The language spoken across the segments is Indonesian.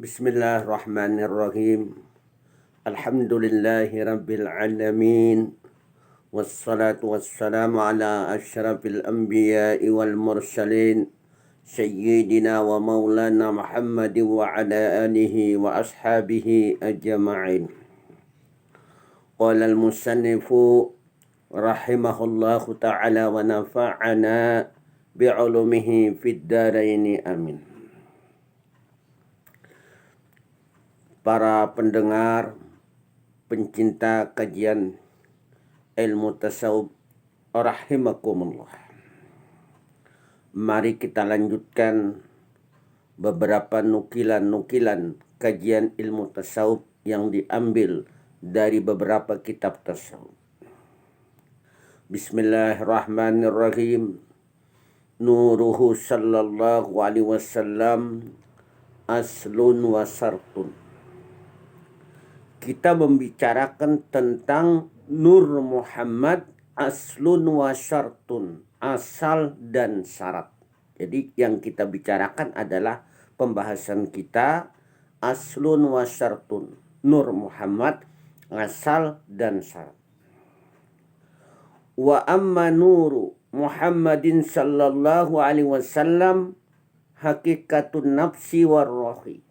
Bismillahirrahmanirrahim. Alhamdulillahi rabbil alamin. Wassalatu wassalamu ala asyrafil anbiya'i wal mursalin. Sayyidina wa maulana Muhammadin wa ala alihi wa ashabihi ajma'in. Qala al-musannifu rahimahullahu ta'ala wa nafa'ana bi'ulumihi fid daraini amin. Para pendengar, pencinta kajian ilmu tasawuf rahimakumullah. Mari kita lanjutkan beberapa nukilan-nukilan kajian ilmu tasawuf yang diambil dari beberapa kitab tasawuf. Bismillahirrahmanirrahim. Nuruhu sallallahu alaihi wasallam aslun wa sartun. Kita membicarakan tentang Nur Muhammad aslun wa syartun, asal dan syarat. Jadi yang kita bicarakan adalah pembahasan kita aslun wa syartun, Nur Muhammad asal dan syarat. Wa amma nuru Muhammadin sallallahu alaihi wasallam hakikatun nafsi war rohi.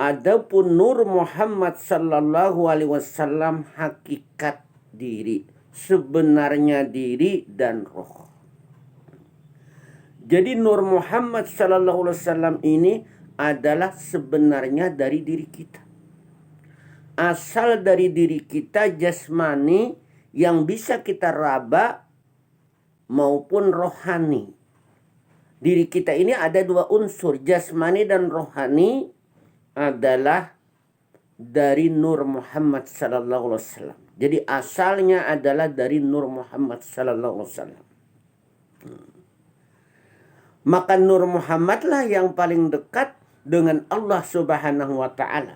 Adapun Nur Muhammad sallallahu alaihi wasallam hakikat diri, sebenarnya diri dan roh. Jadi Nur Muhammad sallallahu alaihi wasallam ini adalah sebenarnya dari diri kita. Asal dari diri kita jasmani yang bisa kita raba maupun rohani. Diri kita ini ada dua unsur, jasmani dan rohani, adalah dari Nur Muhammad sallallahu alaihi wasallam. Jadi asalnya adalah dari Nur Muhammad sallallahu alaihi wasallam. Maka Nur Muhammad lah yang paling dekat dengan Allah Subhanahu wa taala.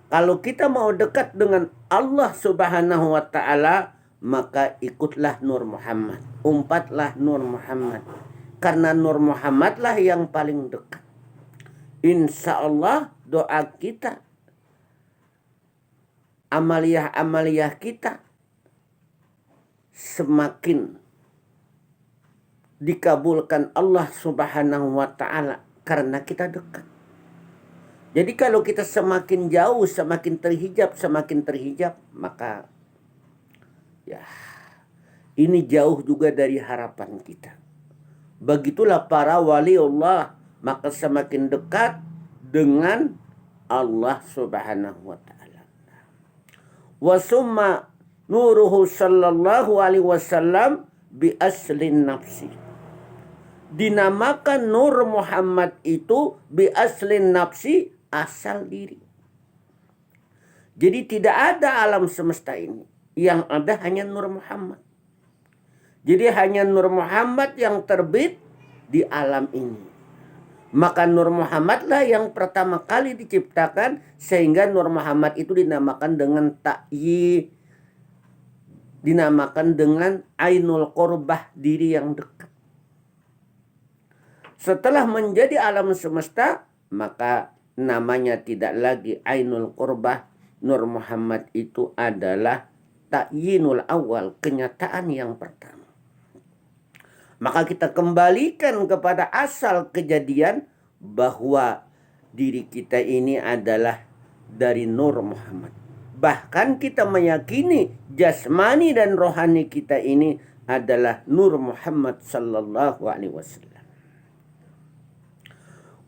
Kalau kita mau dekat dengan Allah Subhanahu wa taala, maka ikutlah Nur Muhammad, umpatlah Nur Muhammad. Karena Nur Muhammad lah yang paling dekat. Insya Allah doa kita, amaliyah-amaliyah kita semakin dikabulkan Allah Subhanahu wa taala karena kita dekat. Jadi kalau kita semakin jauh, semakin terhijab, maka ya ini jauh juga dari harapan kita. Begitulah para wali Allah, maka semakin dekat dengan Allah Subhanahu wa taala. Wa summa nuruhu sallallahu alaihi wasallam bi aslin nafsi. Dinamakan Nur Muhammad itu bi aslin nafsi, asal diri. Jadi tidak ada alam semesta ini, yang ada hanya Nur Muhammad. Jadi hanya Nur Muhammad yang terbit di alam ini. Maka Nur Muhammad lah yang pertama kali diciptakan, sehingga Nur Muhammad itu dinamakan dengan ta'yi, dinamakan dengan ainul qurbah, diri yang dekat. Setelah menjadi alam semesta, maka namanya tidak lagi ainul qurbah. Nur Muhammad itu adalah ta'yinul awal, kenyataan yang pertama. Maka kita kembalikan kepada asal kejadian bahwa diri kita ini adalah dari Nur Muhammad. Bahkan kita meyakini jasmani dan rohani kita ini adalah Nur Muhammad sallallahu alaihi wasallam.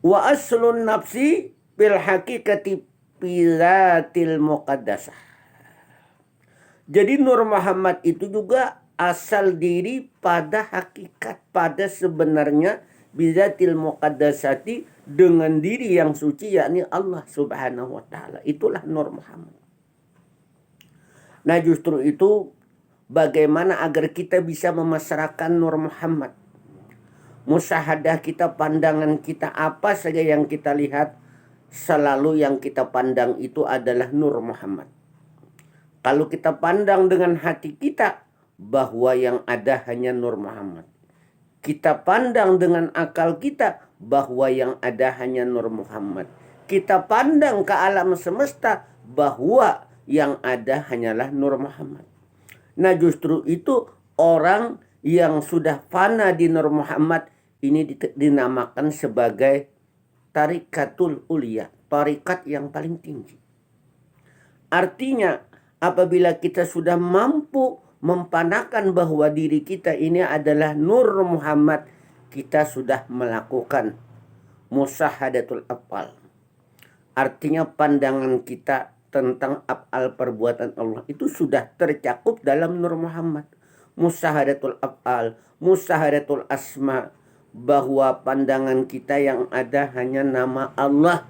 Wa aslun nafsi bil haqiqati bizatil muqaddasah. Jadi Nur Muhammad itu juga asal diri pada hakikat, pada sebenarnya bizatil muqaddasati, dengan diri yang suci, yakni Allah Subhanahu wa taala. Itulah Nur Muhammad. Nah, justru itu bagaimana agar kita bisa memasrahkan Nur Muhammad. Musyahadah kita, pandangan kita, apa saja yang kita lihat, selalu yang kita pandang itu adalah Nur Muhammad. Kalau kita pandang dengan hati kita, bahwa yang ada hanya Nur Muhammad. Kita pandang dengan akal kita bahwa yang ada hanya Nur Muhammad. Kita pandang ke alam semesta bahwa yang ada hanyalah Nur Muhammad. Nah justru itu orang yang sudah fana di Nur Muhammad ini dinamakan sebagai tarikatul ulia, tarikat yang paling tinggi. Artinya apabila kita sudah mampu mempanakan bahwa diri kita ini adalah Nur Muhammad, kita sudah melakukan musahadatul afal. Artinya pandangan kita tentang afal perbuatan Allah itu sudah tercakup dalam Nur Muhammad. Musahadatul afal, musahadatul asma, bahwa pandangan kita yang ada hanya nama Allah.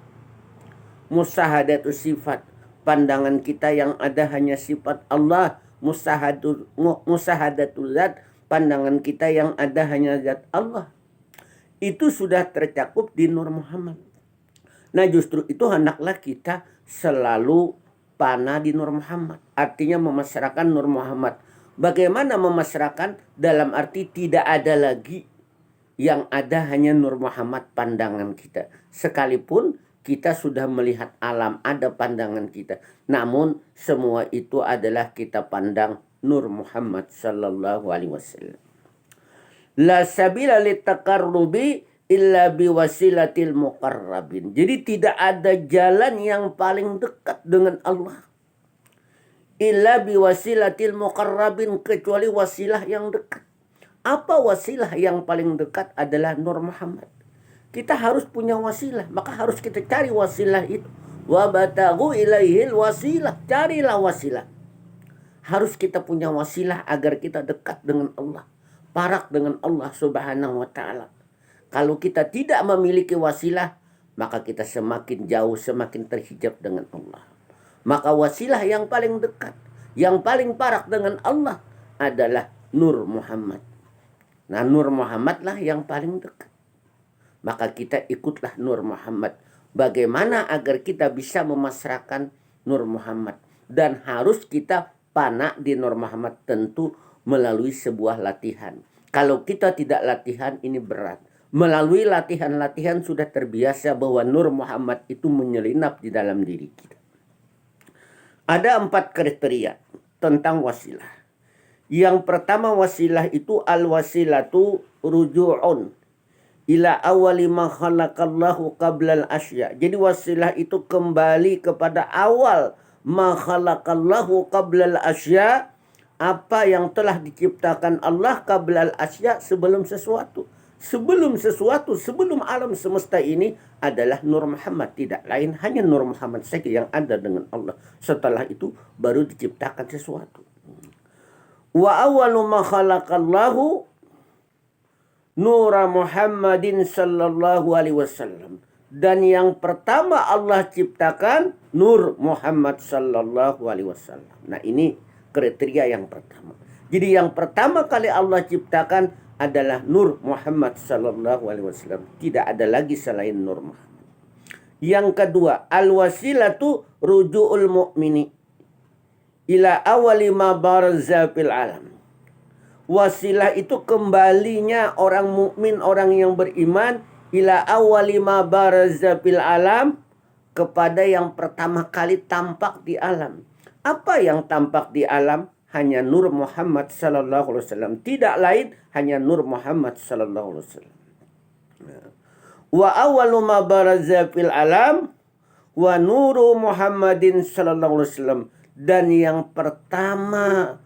Musahadatul sifat, pandangan kita yang ada hanya sifat Allah. Musahadatul zat, pandangan kita yang ada hanya zat Allah. Itu sudah tercakup di Nur Muhammad. Nah justru itu hendaklah kita selalu pana di Nur Muhammad. Artinya memasrahkan Nur Muhammad. Bagaimana memasrahkan? Dalam arti tidak ada lagi yang ada hanya Nur Muhammad pandangan kita. Sekalipun kita sudah melihat alam, ada pandangan kita. Namun semua itu adalah kita pandang Nur Muhammad sallallahu alaihi wasallam. La sabila litaqarrubi illa biwasilatil muqarrabin. Jadi tidak ada jalan yang paling dekat dengan Allah illa biwasilatil muqarrabin, kecuali wasilah yang dekat. Apa wasilah yang paling dekat? Adalah Nur Muhammad. Kita harus punya wasilah, maka harus kita cari wasilah itu. Wa bataghu ilaihil wasilah, carilah wasilah. Harus kita punya wasilah agar kita dekat dengan Allah, parak dengan Allah Subhanahu wa ta'ala. Kalau kita tidak memiliki wasilah, maka kita semakin jauh, semakin terhijab dengan Allah. Maka wasilah yang paling dekat, yang paling parak dengan Allah adalah Nur Muhammad. Nah Nur Muhammad lah yang paling dekat. Maka kita ikutlah Nur Muhammad. Bagaimana agar kita bisa memasrahkan Nur Muhammad. Dan harus kita pana di Nur Muhammad tentu melalui sebuah latihan. Kalau kita tidak latihan ini berat. Melalui latihan-latihan sudah terbiasa bahwa Nur Muhammad itu menyelinap di dalam diri kita. Ada 4 kriteria tentang wasilah. Yang pertama wasilah itu al-wasilatu ruju'un ila awali ma khalaqallahu qablal asya. Jadi wasilah itu kembali kepada awal ma khalaqallahu qablal asya, apa yang telah diciptakan Allah qablal asya, sebelum sesuatu. Sebelum sesuatu, sebelum alam semesta ini adalah Nur Muhammad, tidak lain, hanya Nur Muhammad saja yang ada dengan Allah. Setelah itu baru diciptakan sesuatu. Wa awwalu ma khalaqallahu Nura Muhammadin sallallahu alaihi wasallam. Dan yang pertama Allah ciptakan Nur Muhammad sallallahu alaihi wasallam. Nah ini kriteria yang pertama. Jadi yang pertama kali Allah ciptakan adalah Nur Muhammad sallallahu alaihi wasallam. Tidak ada lagi selain Nur Muhammad. Yang kedua, al-wasilatu ruju'ul mu'mini ila awali ma baraza fil alam. Wasilah itu kembalinya orang mukmin, orang yang beriman, ila awali ma baraza fil alam, kepada yang pertama kali tampak di alam. Apa yang tampak di alam? Hanya Nur Muhammad sallallahu alaihi wasallam, tidak lain, hanya Nur Muhammad sallallahu alaihi wasallam. Wa awwalu ma baraza fil alam wa nuru Muhammadin sallallahu alaihi wasallam. Dan yang pertama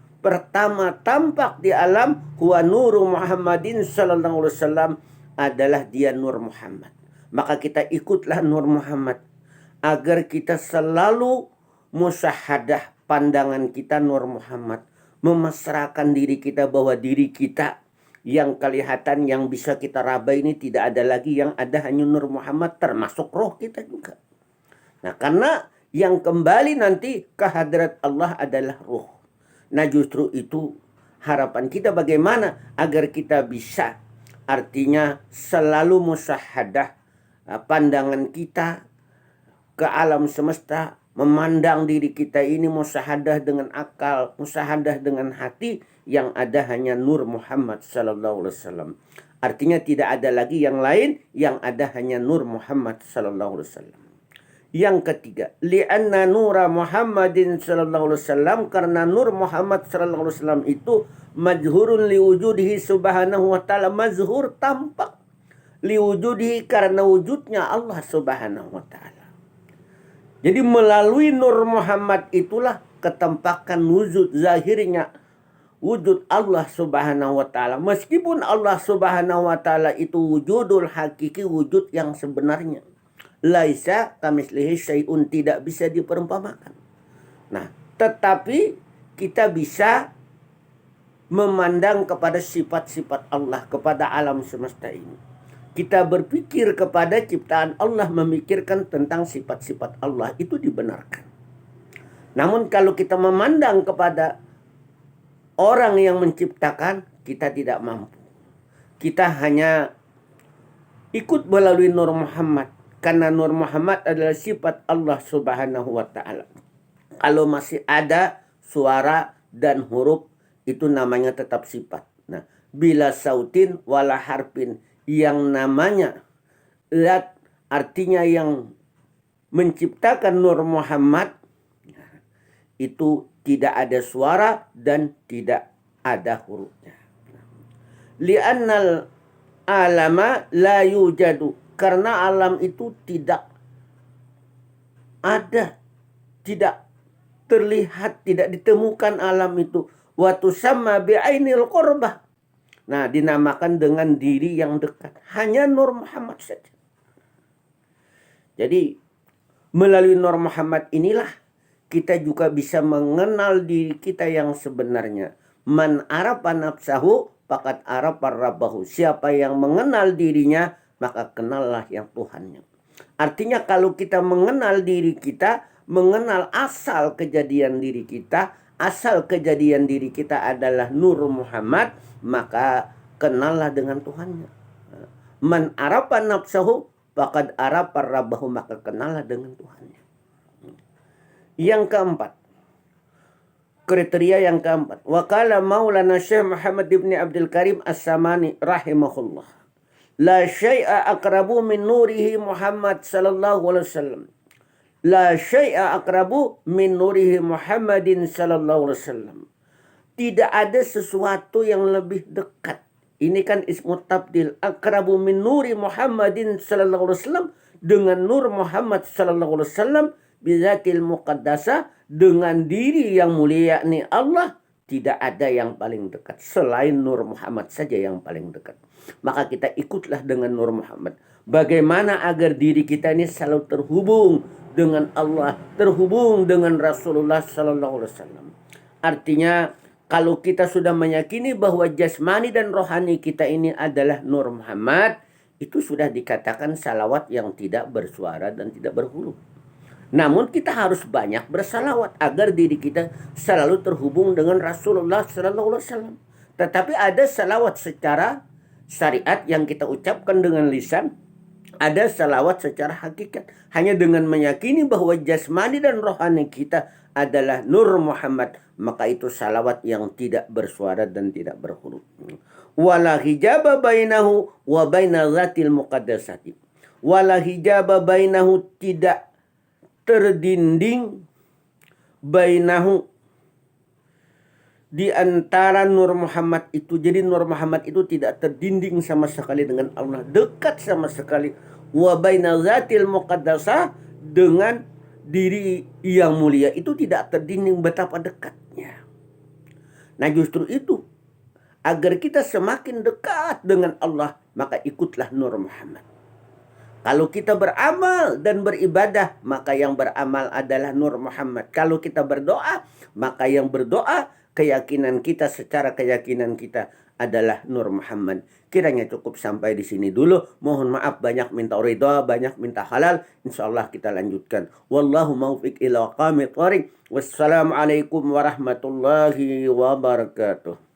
tampak di alam huwa nuru Muhammadin sallallahu alaihi wasallam, adalah dia Nur Muhammad. Maka kita ikutlah Nur Muhammad agar kita selalu musyahadah pandangan kita Nur Muhammad, memasrahkan diri kita bahwa diri kita yang kelihatan, yang bisa kita raba ini tidak ada lagi, yang ada hanya Nur Muhammad, termasuk roh kita juga. Nah karena yang kembali nanti ke hadrat Allah adalah ruh. Nah justru itu harapan kita bagaimana agar kita bisa, artinya selalu musyahadah pandangan kita ke alam semesta, memandang diri kita ini musyahadah dengan akal, musyahadah dengan hati, yang ada hanya Nur Muhammad sallallahu alaihi wasallam. Artinya tidak ada lagi yang lain, yang ada hanya Nur Muhammad sallallahu alaihi wasallam. Yang ketiga, li'anna nura Muhammadin sallallahu alaihi wasallam, karena Nur Muhammad sallallahu alaihi wasallam itu majhurun liwujudihi subhanahu wa ta'ala, mazhur tampak, liwujudihi karena wujudnya Allah subhanahu wa ta'ala. Jadi melalui Nur Muhammad itulah ketampakan wujud zahirnya wujud Allah subhanahu wa ta'ala. Meskipun Allah subhanahu wa ta'ala itu wujudul hakiki, wujud yang sebenarnya. Laisa kamislihi syai'un, tidak bisa diperumpamakan. Nah, tetapi kita bisa memandang kepada sifat-sifat Allah, kepada alam semesta ini. Kita berpikir kepada ciptaan Allah, memikirkan tentang sifat-sifat Allah, itu dibenarkan. Namun kalau kita memandang kepada orang yang menciptakan, kita tidak mampu. Kita hanya ikut melalui Nur Muhammad. Karena Nur Muhammad adalah sifat Allah subhanahu wa ta'ala. Kalau masih ada suara dan huruf, itu namanya tetap sifat. Nah, bila sautin wala harfin, yang namanya zat, artinya yang menciptakan Nur Muhammad, itu tidak ada suara dan tidak ada hurufnya. Li'annal alama la yujadu, karena alam itu tidak ada, tidak terlihat, tidak ditemukan alam itu. Wa tusamma bi'ainil qurbah. Nah, dinamakan dengan diri yang dekat. Hanya Nur Muhammad saja. Jadi melalui Nur Muhammad inilah kita juga bisa mengenal diri kita yang sebenarnya. Man arafa nafsahu faqad arafa rabbahu. Siapa yang mengenal dirinya, maka kenallah yang Tuhannya. Artinya kalau kita mengenal diri kita, mengenal asal kejadian diri kita, asal kejadian diri kita adalah Nur Muhammad, maka kenallah dengan Tuhannya. Man arafa nafsahu faqad arafa rabbahu, maka kenallah dengan Tuhannya. Yang keempat, kriteria yang keempat, waqala Maulana Syekh Muhammad ibn Abdul Karim As-Samani rahimahullah, la syai'a aqrabu min nurihi Muhammad sallallahu alaihi wasallam. La syai'a aqrabu min nurihi Muhammadin sallallahu alaihi wasallam. Tidak ada sesuatu yang lebih dekat. Ini kan ismu tabdil, aqrabu min nuri Muhammadin sallallahu alaihi wasallam, dengan Nur Muhammad sallallahu alaihi wasallam, bizatil muqaddasah, dengan diri yang mulia yakni Allah. Tidak ada yang paling dekat selain Nur Muhammad saja yang paling dekat. Maka kita ikutlah dengan Nur Muhammad. Bagaimana agar diri kita ini selalu terhubung dengan Allah, terhubung dengan Rasulullah sallallahu alaihi wasallam. Artinya kalau kita sudah meyakini bahwa jasmani dan rohani kita ini adalah Nur Muhammad, itu sudah dikatakan salawat yang tidak bersuara dan tidak berhuruf. Namun kita harus banyak bersalawat agar diri kita selalu terhubung dengan Rasulullah sallallahu alaihi wasallam. Tetapi ada salawat secara syariat yang kita ucapkan dengan lisan, ada salawat secara hakikat. Hanya dengan meyakini bahwa jasmani dan rohani kita adalah Nur Muhammad, maka itu salawat yang tidak bersuara dan tidak berhuruf. Wala hijaba bainahu wa baina zatil muqaddasati. Wala hijaba bainahu, tidak terdinding, bainahu, di antara Nur Muhammad itu. Jadi Nur Muhammad itu tidak terdinding sama sekali dengan Allah, dekat sama sekali. Wa baina zatil muqaddasah, dengan diri yang mulia itu tidak terdinding, betapa dekatnya. Nah justru itu, agar kita semakin dekat dengan Allah, maka ikutlah Nur Muhammad. Kalau kita beramal dan beribadah, maka yang beramal adalah Nur Muhammad. Kalau kita berdoa, maka yang berdoa, keyakinan kita, secara keyakinan kita adalah Nur Muhammad. Kiranya cukup sampai di sini dulu. Mohon maaf banyak minta ridha, banyak minta halal. Insyaallah kita lanjutkan. Wallahu maufiq ila aqamit thariq. Wassalamualaikum warahmatullahi wabarakatuh.